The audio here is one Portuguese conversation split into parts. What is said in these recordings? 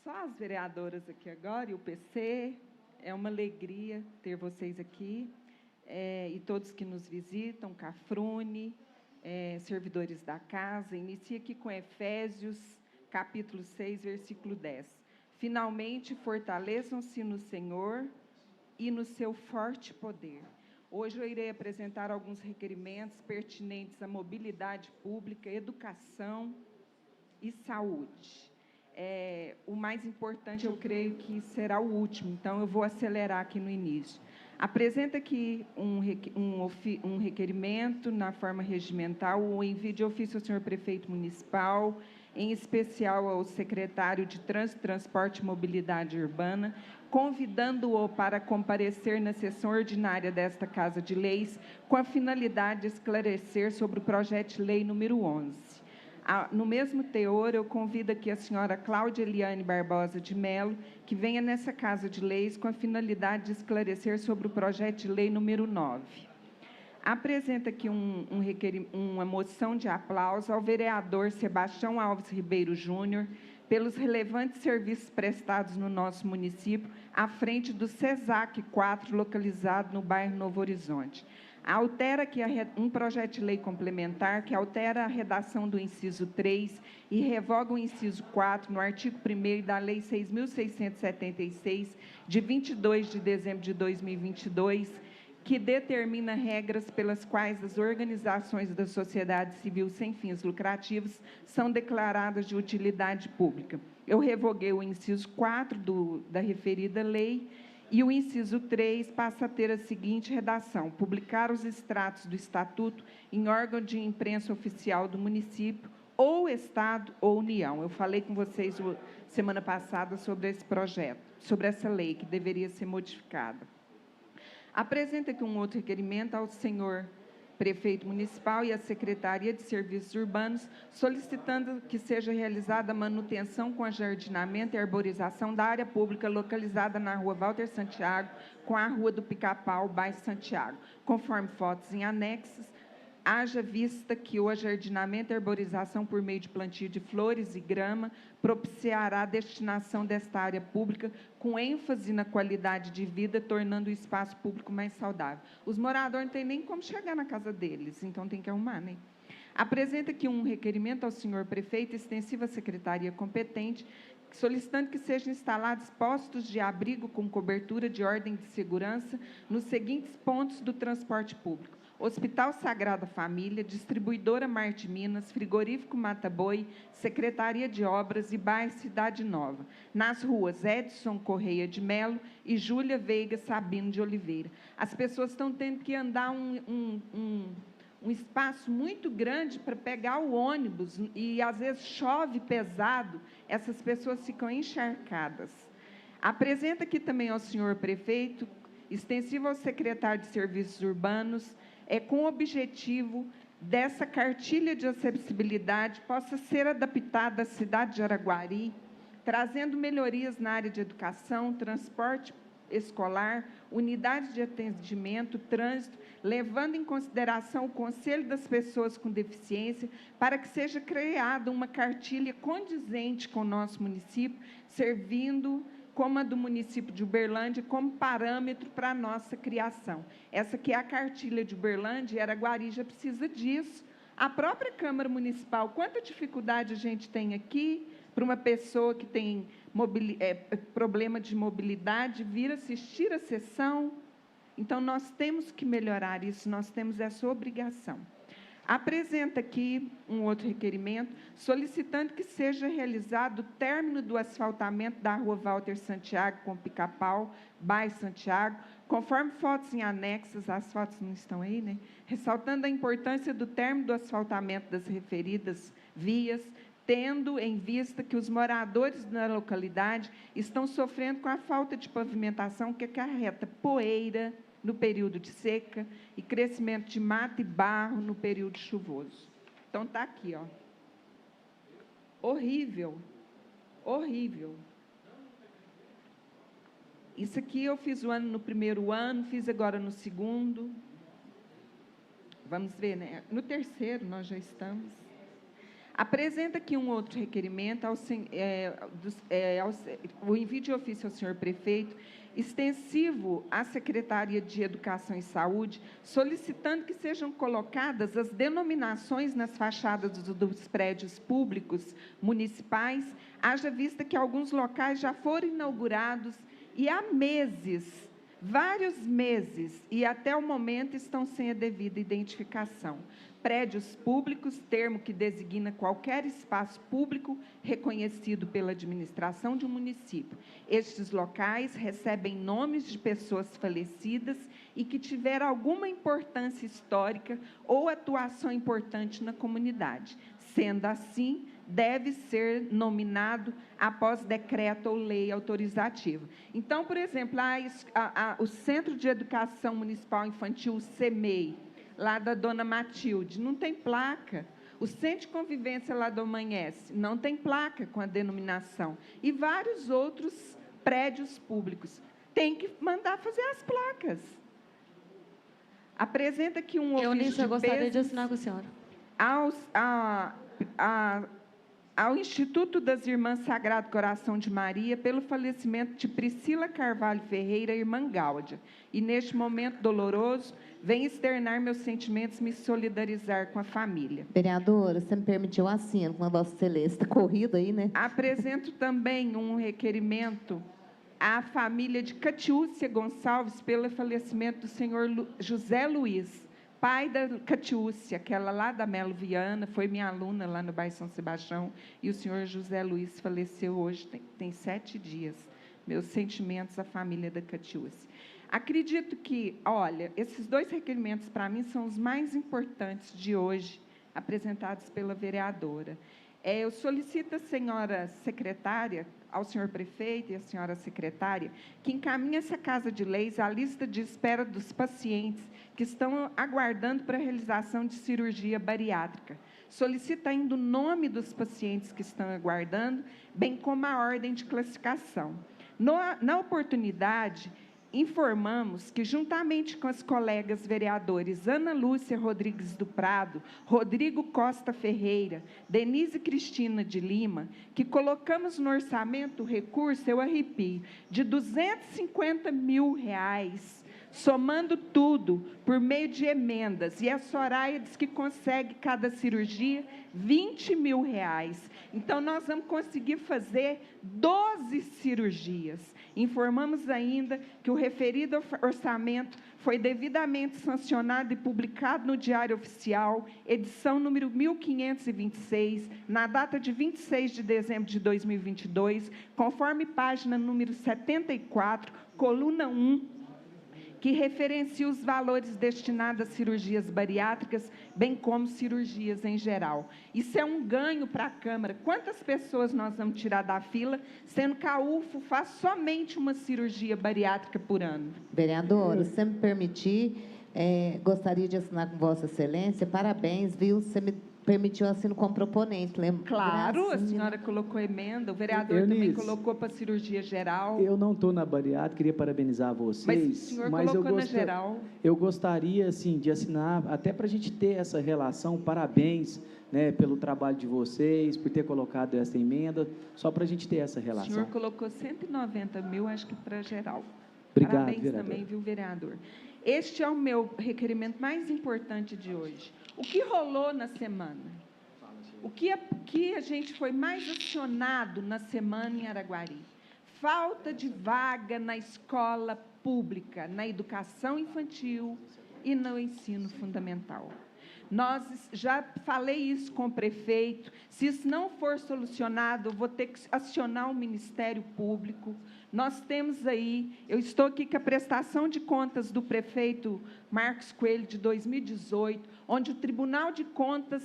só as vereadoras aqui agora e o PC. É uma alegria ter vocês aqui, e todos que nos visitam, Cafrune, servidores da casa. Inicia aqui com Efésios, capítulo 6, versículo 10. Finalmente, fortaleçam-se no Senhor e no seu forte poder. Hoje eu irei apresentar alguns requerimentos pertinentes à mobilidade pública, educação e saúde. O mais importante, eu creio que será o último, então eu vou acelerar aqui no início. Apresenta aqui um requerimento na forma regimental, o envio de ofício ao senhor prefeito municipal, em especial ao secretário de Trânsito, Transporte e Mobilidade Urbana, convidando-o para comparecer na sessão ordinária desta Casa de Leis, com a finalidade de esclarecer sobre o projeto de lei número 11. No mesmo teor, eu convido aqui a senhora Cláudia Eliane Barbosa de Mello, que venha nessa Casa de Leis com a finalidade de esclarecer sobre o projeto de lei número 9. Apresenta aqui uma moção de aplauso ao vereador Sebastião Alves Ribeiro Júnior pelos relevantes serviços prestados no nosso município, à frente do CESAC 4, localizado no bairro Novo Horizonte. Altera aqui um projeto de lei complementar que altera a redação do inciso 3 e revoga o inciso 4 no artigo 1º da Lei 6.676, de 22 de dezembro de 2022, que determina regras pelas quais as organizações da sociedade civil sem fins lucrativos são declaradas de utilidade pública. Eu revoguei o inciso 4 da referida lei, e o inciso 3 passa a ter a seguinte redação: publicar os extratos do estatuto em órgão de imprensa oficial do município, ou Estado ou União. Eu falei com vocês semana passada sobre esse projeto, sobre essa lei que deveria ser modificada. Apresenta aqui um outro requerimento ao senhor prefeito municipal e à Secretaria de Serviços Urbanos, solicitando que seja realizada a manutenção com ajardinamento e arborização da área pública localizada na rua Walter Santiago, com a rua do Pica-Pau, bairro Santiago, conforme fotos em anexos. Haja vista que o ajardinamento e arborização por meio de plantio de flores e grama propiciará a destinação desta área pública com ênfase na qualidade de vida, tornando o espaço público mais saudável. Os moradores não têm nem como chegar na casa deles, então tem que arrumar, né? Apresenta aqui um requerimento ao senhor prefeito, extensivo à secretaria competente, solicitando que sejam instalados postos de abrigo com cobertura de ordem de segurança nos seguintes pontos do transporte público: Hospital Sagrada Família, Distribuidora Marte Minas, Frigorífico Mata Boi, Secretaria de Obras e bairro Cidade Nova, nas ruas Edson Correia de Melo e Júlia Veiga Sabino de Oliveira. As pessoas estão tendo que andar um espaço muito grande para pegar o ônibus, e às vezes chove pesado, essas pessoas ficam encharcadas. Apresenta aqui também ao senhor prefeito, extensivo ao secretário de Serviços Urbanos, com o objetivo dessa cartilha de acessibilidade possa ser adaptada à cidade de Araguari, trazendo melhorias na área de educação, transporte escolar, unidades de atendimento, trânsito, levando em consideração o Conselho das Pessoas com Deficiência, para que seja criada uma cartilha condizente com o nosso município, servindo como a do município de Uberlândia, como parâmetro para a nossa criação. Essa aqui é a cartilha de Uberlândia, e Araguari já precisa disso. A própria Câmara Municipal, quanta dificuldade a gente tem aqui para uma pessoa que tem problema de mobilidade vir assistir a sessão. Então, nós temos que melhorar isso, nós temos essa obrigação. Apresenta aqui um outro requerimento, solicitando que seja realizado o término do asfaltamento da rua Walter Santiago com Pica-Pau, bairro Santiago, conforme fotos em anexos, as fotos não estão aí, né? Ressaltando a importância do término do asfaltamento das referidas vias, tendo em vista que os moradores da localidade estão sofrendo com a falta de pavimentação que acarreta poeira no período de seca e crescimento de mato e barro no período chuvoso. Então, está aqui, ó. Horrível, horrível. Isso aqui eu fiz no primeiro ano, fiz agora no segundo. Vamos ver, né? No terceiro nós já estamos. Apresenta aqui um outro requerimento, o envio de ofício ao senhor prefeito, extensivo à Secretaria de Educação e Saúde, solicitando que sejam colocadas as denominações nas fachadas dos prédios públicos municipais, haja vista que alguns locais já foram inaugurados e há meses, vários meses, e até o momento estão sem a devida identificação. Prédios públicos, termo que designa qualquer espaço público reconhecido pela administração de um município. Estes locais recebem nomes de pessoas falecidas e que tiveram alguma importância histórica ou atuação importante na comunidade. Sendo assim, deve ser nominado após decreto ou lei autorizativa. Então, por exemplo, o Centro de Educação Municipal Infantil, o CEMEI, lá da Dona Matilde, não tem placa. O Centro de Convivência lá do Amanhece, não tem placa com a denominação. E vários outros prédios públicos. Tem que mandar fazer as placas. Apresenta aqui um ofício Eunice, eu gostaria de pesos assinar com a senhora. Ao Instituto das Irmãs Sagrado Coração de Maria, pelo falecimento de Priscila Carvalho Ferreira, irmã Gáudia. E, neste momento doloroso, venho externar meus sentimentos, me solidarizar com a família. Vereadora, você me permitiu assino com a Vossa Excelência, está corrido aí, né? Apresento também um requerimento à família de Catiúcia Gonçalves, pelo falecimento do senhor José Luiz, pai da Catiúcia, aquela lá da Melo Viana, foi minha aluna lá no bairro São Sebastião, e o senhor José Luiz faleceu hoje, tem 7 dias. Meus sentimentos à família da Catiúcia. Acredito que, olha, esses 2 requerimentos, para mim, são os mais importantes de hoje, apresentados pela vereadora. Eu solicito à senhora secretária, ao senhor prefeito e à senhora secretária, que encaminhe essa Casa de Leis a lista de espera dos pacientes que estão aguardando para a realização de cirurgia bariátrica. Solicita ainda o nome dos pacientes que estão aguardando, bem como a ordem de classificação. Na oportunidade, informamos que, juntamente com os colegas vereadores Ana Lúcia Rodrigues do Prado, Rodrigo Costa Ferreira, Denise Cristina de Lima, que colocamos no orçamento o recurso, eu arrepio, de R$250 mil, somando tudo por meio de emendas. E a Soraya diz que consegue, cada cirurgia, R$20 mil. Então, nós vamos conseguir fazer 12 cirurgias. Informamos ainda que o referido orçamento foi devidamente sancionado e publicado no Diário Oficial, edição número 1526, na data de 26 de dezembro de 2022, conforme página número 74, coluna 1, que referencia os valores destinados a cirurgias bariátricas, bem como cirurgias em geral. Isso é um ganho para a Câmara. Quantas pessoas nós vamos tirar da fila, sendo que a UFO faz somente uma cirurgia bariátrica por ano? Vereadora, se você me permitir, gostaria de assinar com Vossa Excelência. Parabéns, viu? Você me permitiu assino como proponente, lembra? Claro, a senhora colocou emenda, o vereador também colocou para cirurgia geral. Eu não estou na bariátrica, queria parabenizar vocês. Mas o senhor colocou na geral. Eu gostaria, assim, de assinar, até para a gente ter essa relação. Parabéns, né, pelo trabalho de vocês, por ter colocado essa emenda, só para a gente ter essa relação. O senhor colocou 190 mil, acho que para geral. Obrigado, parabéns, vereador. Também, viu, vereador? Este é o meu requerimento mais importante de hoje. O que rolou na semana? O que a gente foi mais acionado na semana em Araguari? Falta de vaga na escola pública, na educação infantil e no ensino fundamental. Nós já falei isso com o prefeito, se isso não for solucionado, eu vou ter que acionar o Ministério Público. Nós temos aí, eu estou aqui com a prestação de contas do prefeito Marcos Coelho, de 2018, onde o Tribunal de Contas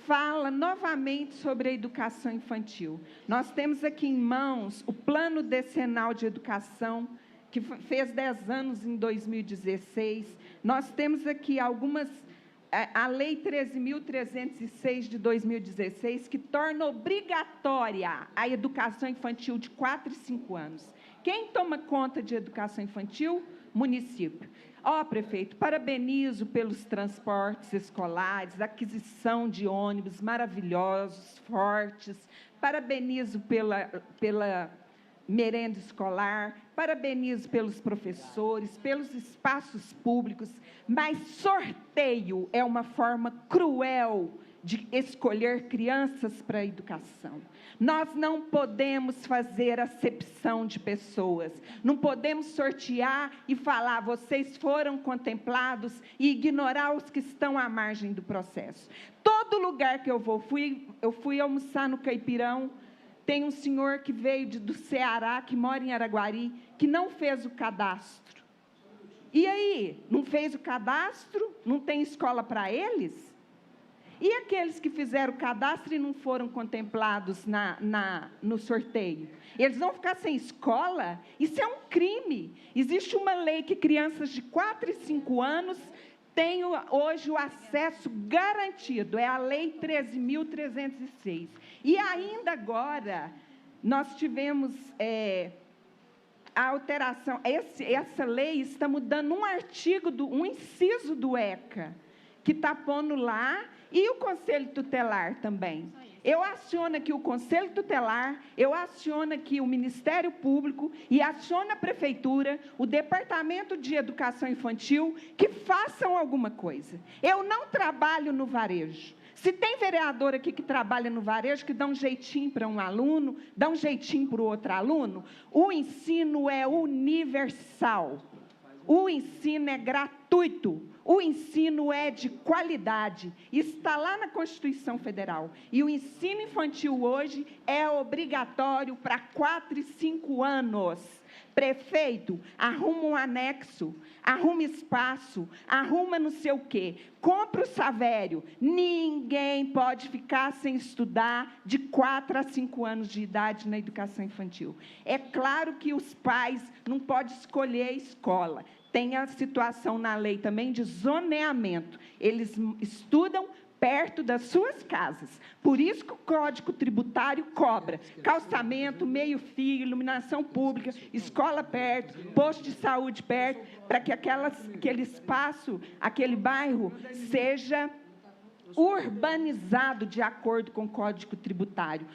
fala novamente sobre a educação infantil. Nós temos aqui em mãos o Plano Decenal de Educação, que fez 10 anos em 2016. Nós temos aqui a Lei 13.306 de 2016, que torna obrigatória a educação infantil de 4 e 5 anos. Quem toma conta de educação infantil? Município. Ó, prefeito, parabenizo pelos transportes escolares, aquisição de ônibus maravilhosos, fortes, parabenizo pela merenda escolar, parabenizo pelos professores, pelos espaços públicos, mas sorteio é uma forma cruel de escolher crianças para a educação. Nós não podemos fazer acepção de pessoas, não podemos sortear e falar, vocês foram contemplados e ignorar os que estão à margem do processo. Todo lugar que eu vou, eu fui almoçar no Caipirão, tem um senhor que veio do Ceará, que mora em Araguari, que não fez o cadastro. E aí, não fez o cadastro? Não tem escola para eles? E aqueles que fizeram o cadastro e não foram contemplados no sorteio? Eles vão ficar sem escola? Isso é um crime. Existe uma lei que crianças de 4 e 5 anos têm hoje o acesso garantido. É a Lei 13.306. E ainda agora, nós tivemos a alteração. Essa lei está mudando um artigo, um inciso do ECA, que está pondo lá, e o Conselho Tutelar também. Eu aciono aqui o Conselho Tutelar, eu aciono aqui o Ministério Público e aciono a Prefeitura, o Departamento de Educação Infantil, que façam alguma coisa. Eu não trabalho no varejo. Se tem vereador aqui que trabalha no varejo, que dá um jeitinho para um aluno, dá um jeitinho para o outro aluno, o ensino é universal. O ensino é gratuito, o ensino é de qualidade, está lá na Constituição Federal. E o ensino infantil hoje é obrigatório para 4 e 5 anos. Prefeito, arruma um anexo, arruma espaço, arruma não sei o quê, compra o Savério. Ninguém pode ficar sem estudar de 4 a 5 anos de idade na educação infantil. É claro que os pais não podem escolher a escola. Tem a situação na lei também de zoneamento. Eles estudam perto das suas casas. Por isso que o Código Tributário cobra calçamento, meio-fio, iluminação pública, escola perto, posto de saúde perto, para que aquele espaço, aquele bairro, seja urbanizado de acordo com o Código Tributário.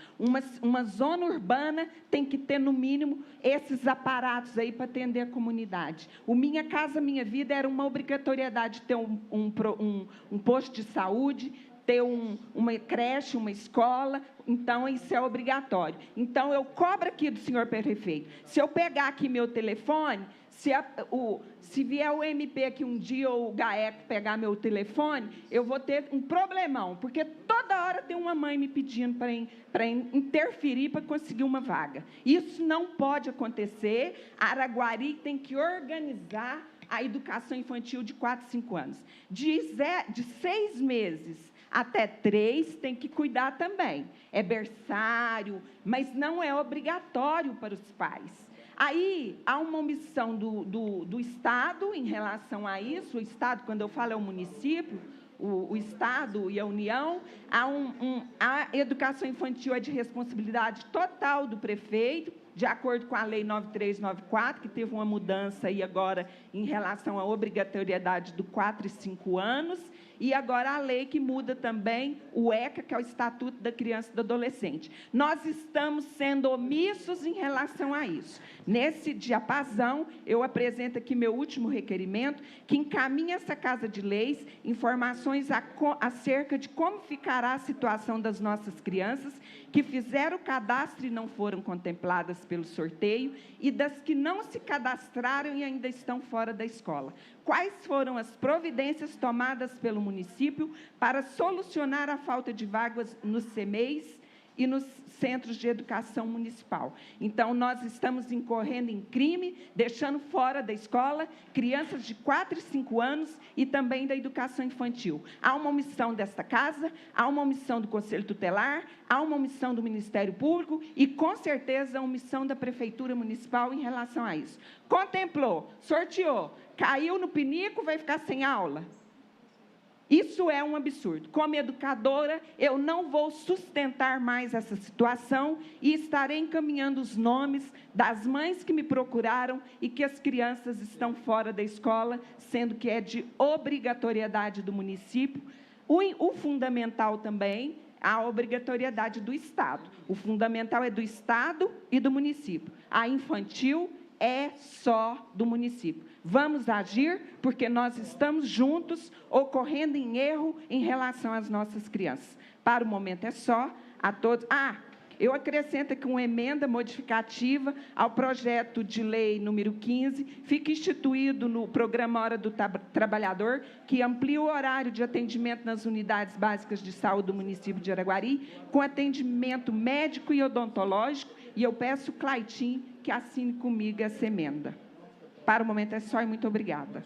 Uma zona urbana tem que ter, no mínimo, esses aparatos aí para atender a comunidade. O Minha Casa Minha Vida era uma obrigatoriedade ter um posto de saúde, ter uma creche, uma escola, então isso é obrigatório. Então, eu cobro aqui do senhor prefeito. Se eu pegar aqui meu telefone, se vier o MP aqui um dia, ou o GAECO pegar meu telefone, eu vou ter um problemão, porque toda hora tem uma mãe me pedindo para interferir para conseguir uma vaga. Isso não pode acontecer. Araguari tem que organizar a educação infantil de 4 a 5 anos. De 6 meses até 3, tem que cuidar também. É berçário, mas não é obrigatório para os pais. Aí, há uma omissão do Estado em relação a isso. O Estado, quando eu falo, é o município, o Estado e a União. A educação infantil é de responsabilidade total do prefeito, de acordo com a Lei 9394, que teve uma mudança aí agora em relação à obrigatoriedade do 4 e 5 anos, e agora a lei que muda também o ECA, que é o Estatuto da Criança e do Adolescente. Nós estamos sendo omissos em relação a isso. Nesse diapasão, eu apresento aqui meu último requerimento, que encaminha essa Casa de Leis informações acerca de como ficará a situação das nossas crianças que fizeram o cadastro e não foram contempladas pelo sorteio, e das que não se cadastraram e ainda estão fora da escola. Quais foram as providências tomadas pelo município para solucionar a falta de vagas nos CMEIs e nos centros de educação municipal? Então, nós estamos incorrendo em crime, deixando fora da escola crianças de 4 e 5 anos e também da educação infantil. Há uma omissão desta casa, há uma omissão do Conselho Tutelar, há uma omissão do Ministério Público e, com certeza, a omissão da Prefeitura Municipal em relação a isso. Contemplou, sorteou, caiu no pinico, vai ficar sem aula? Isso é um absurdo. Como educadora, eu não vou sustentar mais essa situação e estarei encaminhando os nomes das mães que me procuraram e que as crianças estão fora da escola, sendo que é de obrigatoriedade do município. O fundamental também, a obrigatoriedade do Estado. O fundamental é do Estado e do município. A infantil é só do município. Vamos agir, porque nós estamos juntos, ocorrendo em erro em relação às nossas crianças. Para o momento é só, a todos... Eu acrescento aqui uma emenda modificativa ao projeto de lei número 15, fica instituído no programa Hora do Trabalhador, que amplia o horário de atendimento nas unidades básicas de saúde do município de Araguari, com atendimento médico e odontológico, e eu peço, Claitinho, que assine comigo essa emenda. Para o momento é só e muito obrigada.